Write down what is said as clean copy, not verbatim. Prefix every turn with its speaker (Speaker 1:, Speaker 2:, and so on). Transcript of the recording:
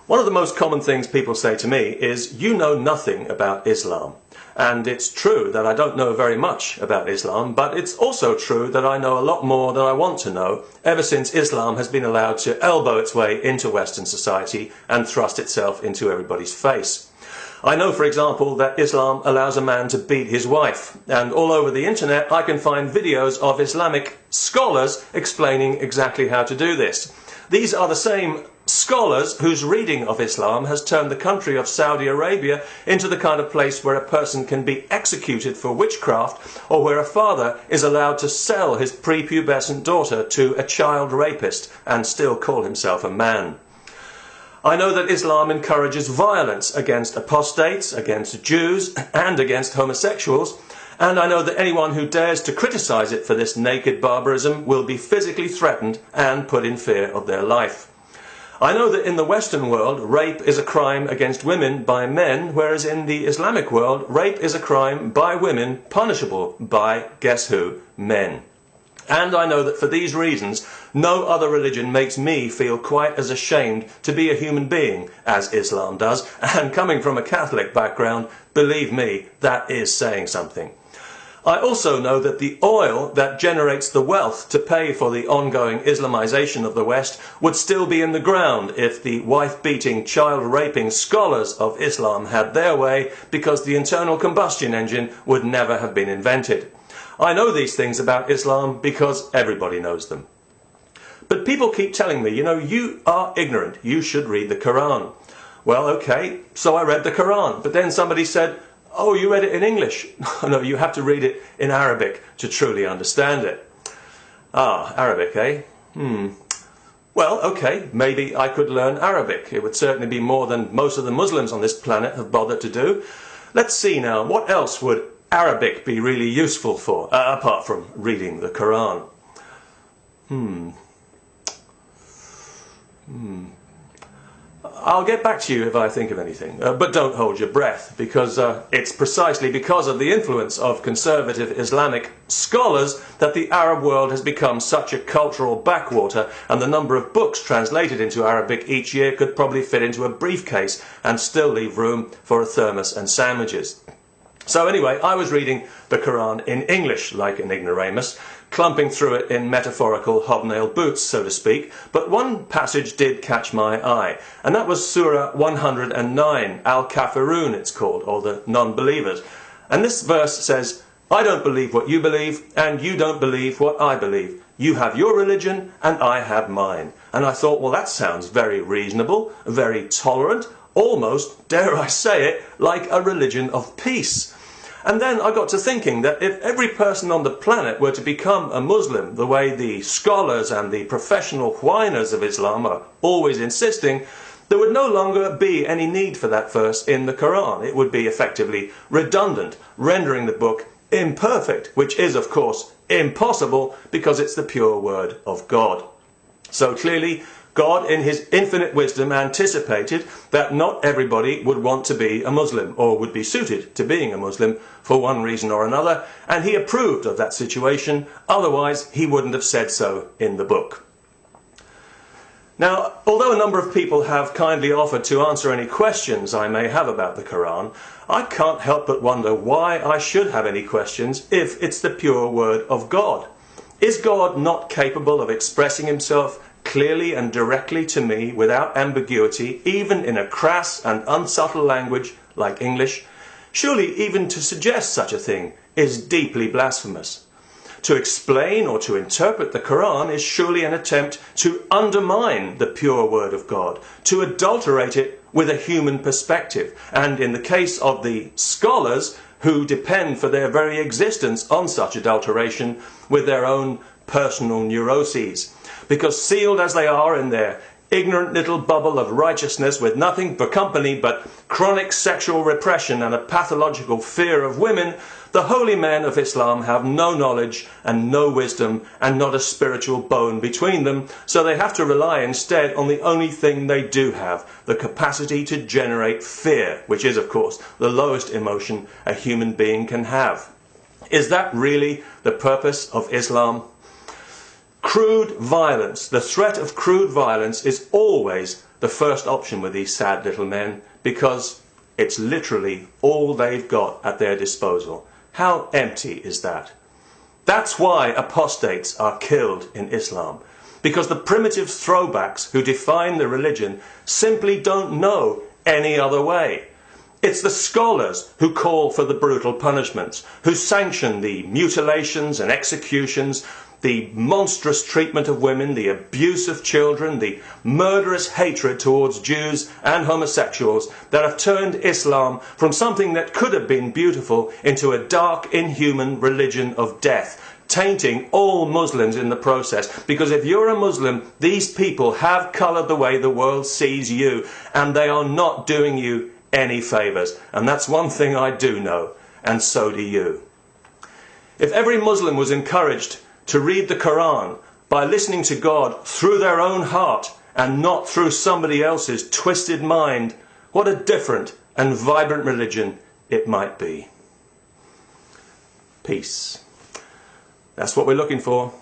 Speaker 1: One of the most common things people say to me is, you know nothing about Islam. And it's true that I don't know very much about Islam, but it's also true that I know a lot more than I want to know ever since Islam has been allowed to elbow its way into Western society and thrust itself into everybody's face. I know, for example, that Islam allows a man to beat his wife, and all over the internet I can find videos of Islamic scholars explaining exactly how to do this. These are the same scholars whose reading of Islam has turned the country of Saudi Arabia into the kind of place where a person can be executed for witchcraft, or where a father is allowed to sell his prepubescent daughter to a child rapist and still call himself a man. I know that Islam encourages violence against apostates, against Jews, and against homosexuals, and I know that anyone who dares to criticize it for this naked barbarism will be physically threatened and put in fear of their life. I know that in the Western world, rape is a crime against women by men, whereas in the Islamic world, rape is a crime by women punishable by, guess who, men. And I know that for these reasons, no other religion makes me feel quite as ashamed to be a human being as Islam does, and coming from a Catholic background, believe me, that is saying something. I also know that the oil that generates the wealth to pay for the ongoing Islamization of the West would still be in the ground if the wife-beating, child-raping scholars of Islam had their way, because the internal combustion engine would never have been invented. I know these things about Islam because everybody knows them. But people keep telling me, you are ignorant, you should read the Quran. Well, okay, so I read the Quran, but then somebody said, oh, you read it in English. No, you have to read it in Arabic to truly understand it. Ah, Arabic, eh? Well, okay, maybe I could learn Arabic. It would certainly be more than most of the Muslims on this planet have bothered to do. Let's see now, what else would Arabic be really useful for, apart from reading the Quran? I'll get back to you if I think of anything, but don't hold your breath, because it's precisely because of the influence of conservative Islamic scholars that the Arab world has become such a cultural backwater, and the number of books translated into Arabic each year could probably fit into a briefcase and still leave room for a thermos and sandwiches. So anyway, I was reading the Quran in English, like an ignoramus, clumping through it in metaphorical hobnail boots, so to speak, but one passage did catch my eye, and that was Surah 109, Al-Kafirun it's called, or the non-believers. And this verse says, I don't believe what you believe, and you don't believe what I believe. You have your religion, and I have mine. And I thought, well, that sounds very reasonable, very tolerant, almost, dare I say it, like a religion of peace. And then I got to thinking that if every person on the planet were to become a Muslim, the way the scholars and the professional whiners of Islam are always insisting, there would no longer be any need for that verse in the Quran. It would be effectively redundant, rendering the book imperfect, which is, of course, impossible because it's the pure word of God. So clearly, God, in his infinite wisdom, anticipated that not everybody would want to be a Muslim, or would be suited to being a Muslim for one reason or another, and he approved of that situation, otherwise he wouldn't have said so in the book. Now, although a number of people have kindly offered to answer any questions I may have about the Quran, I can't help but wonder why I should have any questions if it's the pure word of God. Is God not capable of expressing himself clearly and directly to me without ambiguity, even in a crass and unsubtle language like English? Surely even to suggest such a thing is deeply blasphemous. To explain or to interpret the Quran is surely an attempt to undermine the pure word of God, to adulterate it with a human perspective, and in the case of the scholars who depend for their very existence on such adulteration, with their own personal neuroses. Because sealed as they are in their ignorant little bubble of righteousness with nothing for company but chronic sexual repression and a pathological fear of women, the holy men of Islam have no knowledge and no wisdom and not a spiritual bone between them, so they have to rely instead on the only thing they do have, the capacity to generate fear, which is, of course, the lowest emotion a human being can have. Is that really the purpose of Islam? Crude violence, the threat of crude violence is always the first option with these sad little men, because it's literally all they've got at their disposal. How empty is that? That's why apostates are killed in Islam, because the primitive throwbacks who define the religion simply don't know any other way. It's the scholars who call for the brutal punishments, who sanction the mutilations and executions, the monstrous treatment of women, the abuse of children, the murderous hatred towards Jews and homosexuals that have turned Islam from something that could have been beautiful into a dark, inhuman religion of death, tainting all Muslims in the process. Because if you're a Muslim, these people have coloured the way the world sees you, and they are not doing you any favours. And that's one thing I do know, and so do you. If every Muslim was encouraged to read the Quran by listening to God through their own heart and not through somebody else's twisted mind, what a different and vibrant religion it might be. Peace. That's what we're looking for.